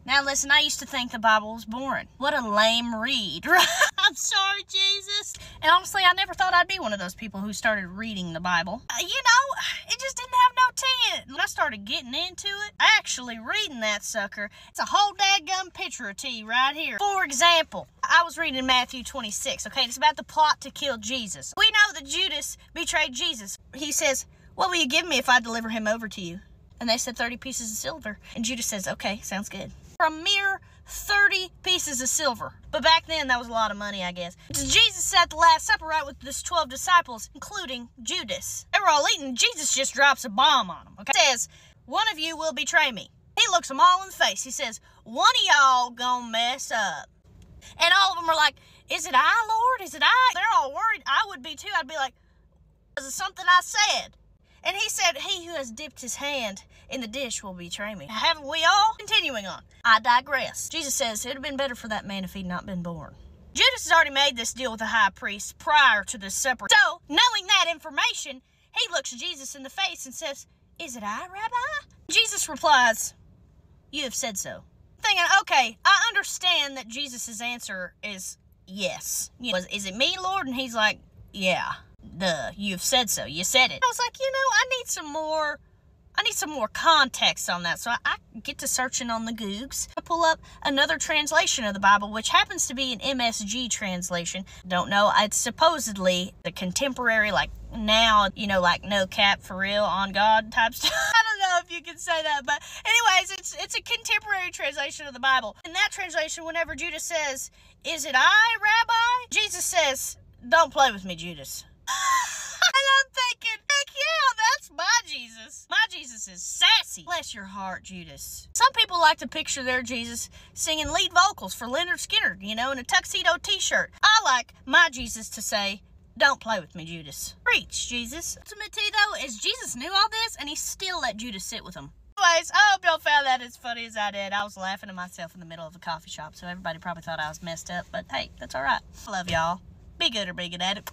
Now listen, I used to think the Bible was boring. What a lame read. I'm sorry, Jesus. And honestly, I never thought I'd be one of those people who started reading the Bible. It just didn't have no tea. When I started getting into it, actually reading that sucker, it's a whole dadgum picture of tea right here. For example, I was reading Matthew 26, okay? It's about the plot to kill Jesus. We know that Judas betrayed Jesus. He says, "What will you give me if I deliver him over to you?" And they said 30 pieces of silver. And Judas says, "Okay, sounds good." For a mere 30 pieces of silver. But back then, that was a lot of money, I guess. Jesus sat at the Last Supper, right, with his 12 disciples, including Judas. They were all eating. Jesus just drops a bomb on them, okay? He says, "One of you will betray me." He looks them all in the face. He says, "One of y'all gonna mess up." And all of them are like, "Is it I, Lord? Is it I?" They're all worried. I would be too. I'd be like, "Is it something I said?" And he said, "He who has dipped his hand in the dish will betray me." Haven't we all? Continuing on. I digress. Jesus says it would have been better for that man if he'd not been born. Judas has already made this deal with the high priest prior to this supper. So, knowing that information, he looks Jesus in the face and says, "Is it I, Rabbi?" Jesus replies, "You have said so." Thinking, okay, I understand that Jesus' answer is yes. Is it me, Lord? And he's like, "Yeah. Duh, you've said so. You said it." I was like, I need some more context on that. So I get to searching on the Googs. I pull up another translation of the Bible, which happens to be an MSG translation. Don't know. It's supposedly the contemporary, like now, like no cap for real on God type stuff. I don't know if you can say that, but anyways, it's a contemporary translation of the Bible. In that translation, whenever Judas says, "Is it I, Rabbi?" Jesus says, "Don't play with me, Judas." And I'm thinking, heck yeah, that's my Jesus. My Jesus is sassy. Bless your heart, Judas. Some people like to picture their Jesus singing lead vocals for Leonard Skinner, in a tuxedo t-shirt. I like my Jesus to say, "Don't play with me, Judas." Preach, Jesus. Ultimate tea, though, is Jesus knew all this, and he still let Judas sit with him. Anyways, I hope y'all found that as funny as I did. I was laughing at myself in the middle of a coffee shop, so everybody probably thought I was messed up, but hey, that's all right. I love y'all. Be good or be good at it.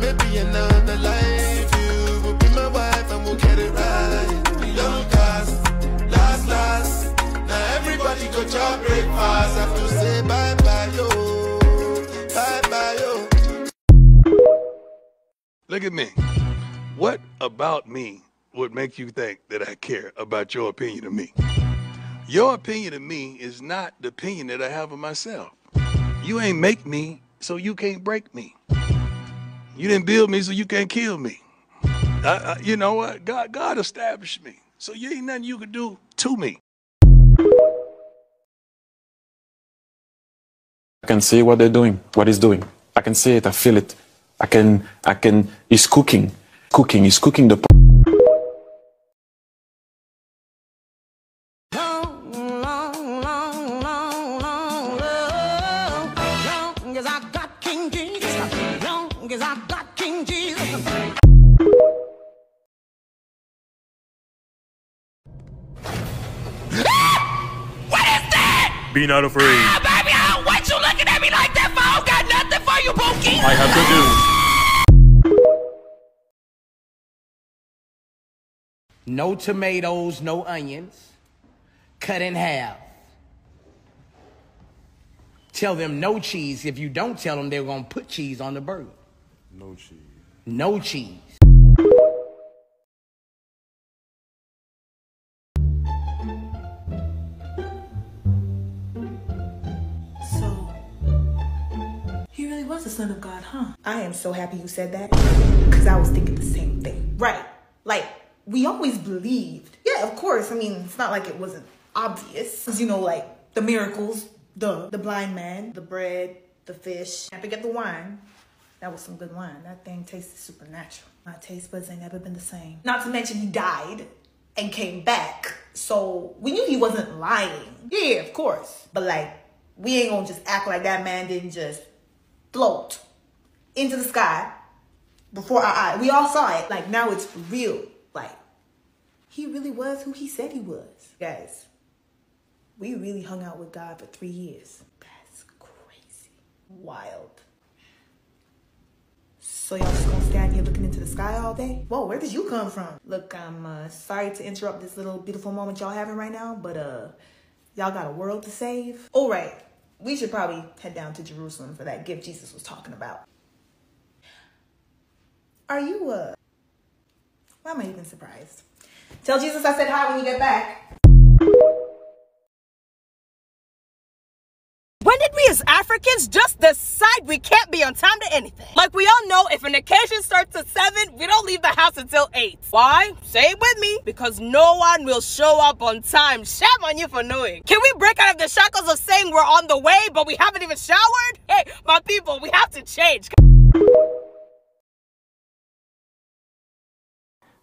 Maybe another life, you will be my wife and we'll get it right. We don't cast, last. Now everybody go to breakfast. Have to say bye-bye, yo. Bye-bye, yo. Look at me. What about me would make you think that I care about your opinion of me? Your opinion of me is not the opinion that I have of myself. You ain't make me, so you can't break me. You didn't build me, so you can't kill me. You know what? God established me, so you ain't nothing you can do to me. I can see what they're doing, what he's doing. I can see it, I feel it. He's cooking. He's cooking the Be not afraid. Ah, baby, what you looking at me like that for? I don't got nothing for you, Pookie. I have good news. No tomatoes, no onions. Cut in half. Tell them no cheese. If you don't tell them, they're going to put cheese on the burger. No cheese. No cheese. He really was the Son of God, huh? I am so happy you said that, because I was thinking the same thing. Right. Like, we always believed. Yeah, of course. I mean, it's not like it wasn't obvious. Like, the miracles, the blind man, the bread, the fish. Can't forget the wine. That was some good wine. That thing tasted supernatural. My taste buds ain't never been the same. Not to mention he died and came back. So, we knew he wasn't lying. Yeah, of course. But, like, we ain't gonna just act like that man didn't just float into the sky before our eyes. We all saw it. Like, now it's real. Like, he really was who he said he was. Guys, we really hung out with God for 3 years. That's crazy. Wild. So y'all just gonna stand here looking into the sky all day? Whoa, where did you come from? Look, I'm sorry to interrupt this little beautiful moment y'all having right now, but y'all got a world to save. All right, we should probably head down to Jerusalem for that gift Jesus was talking about. Are you, why am I even surprised? Tell Jesus I said hi when you get back. When did we as Africans just decide we can't be on time to anything? Like, we all know if an occasion starts at 7, we don't leave the house until 8. Why? Say it with me. Because no one will show up on time. Shame on you for knowing. Can we break out of the shackles of saying we're on the way, but we haven't even showered? Hey, my people, we have to change.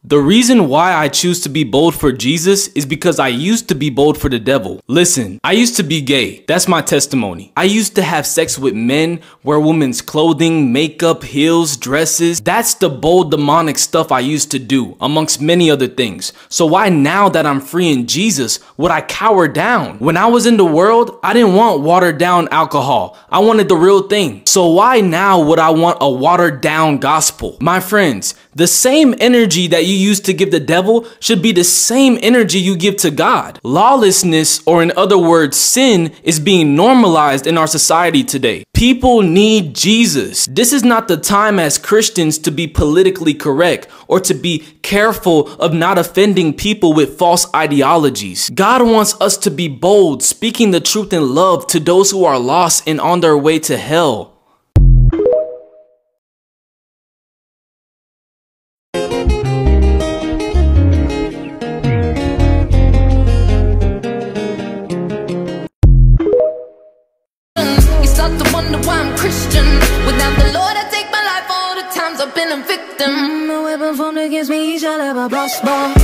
The reason why I choose to be bold for Jesus is because I used to be bold for the devil. Listen, I used to be gay. That's my testimony. I used to have sex with men, wear women's clothing, makeup, heels, dresses. That's the bold demonic stuff I used to do, amongst many other things. So why now that I'm free in Jesus would I cower down? When I was in the world, I didn't want watered down alcohol. I wanted the real thing. So why now would I want a watered down gospel? My friends, the same energy that you used to give the devil should be the same energy you give to God. Lawlessness, or in other words, sin, is being normalized in our society today. People need Jesus. This is not the time as Christians to be politically correct or to be careful of not offending people with false ideologies. God wants us to be bold, speaking the truth in love to those who are lost and on their way to hell. Against me, he shall have a prosper.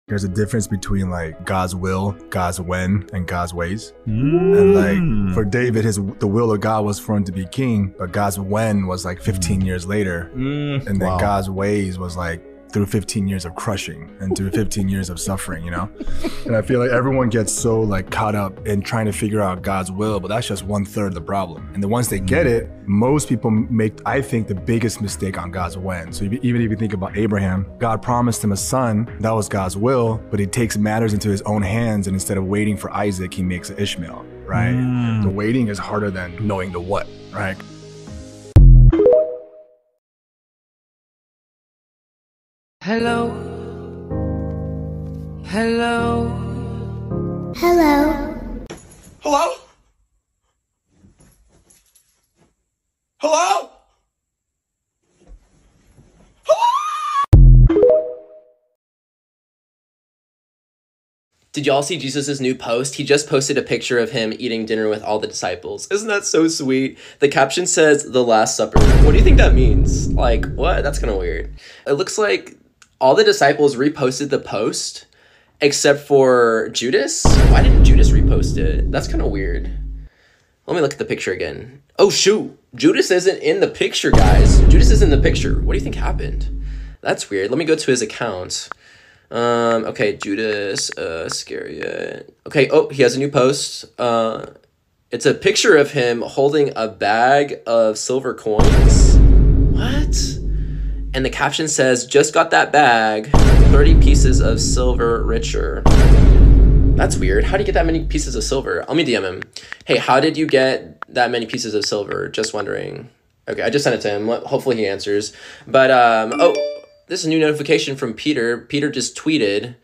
There's a difference between like God's will, God's when, and God's ways. And like for David, the will of God was for him to be king, but God's when was like 15 years later. And then God's ways was like through 15 years of crushing and through 15 years of suffering, you know? And I feel like everyone gets so like caught up in trying to figure out God's will, but that's just 1/3 of the problem. And then once they get it, most people make, I think, the biggest mistake on God's when. So even if you think about Abraham, God promised him a son, that was God's will, but he takes matters into his own hands, and instead of waiting for Isaac, he makes an Ishmael, right? The waiting is harder than knowing the what, right? Hello. Hello. Hello. Hello? Hello? Did y'all see Jesus' new post? He just posted a picture of him eating dinner with all the disciples. Isn't that so sweet? The caption says, "The Last Supper." What do you think that means? Like, what? That's kind of weird. It looks like all the disciples reposted the post, except for Judas. Why didn't Judas repost it? That's kind of weird. Let me look at the picture again. Oh, shoot. Judas isn't in the picture, guys. Judas is in the picture. What do you think happened? That's weird. Let me go to his account. Okay, Judas Iscariot. Okay, oh, he has a new post. It's a picture of him holding a bag of silver coins. What? And the caption says, "Just got that bag, 30 pieces of silver richer." That's weird. How do you get that many pieces of silver? Let me DM him. Hey, how did you get that many pieces of silver? Just wondering. Okay, I just sent it to him. Hopefully he answers. But, oh, this is a new notification from Peter. Peter just tweeted,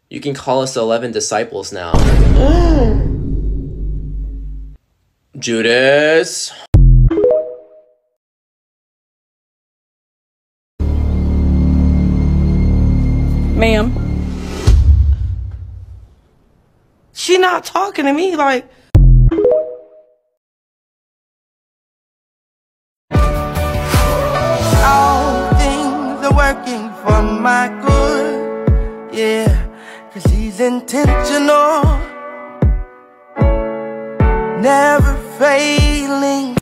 you can call us 11 disciples now. Judas. Ma'am. She not talking to me like... All things are working for my good, yeah, 'cause he's intentional, never failing.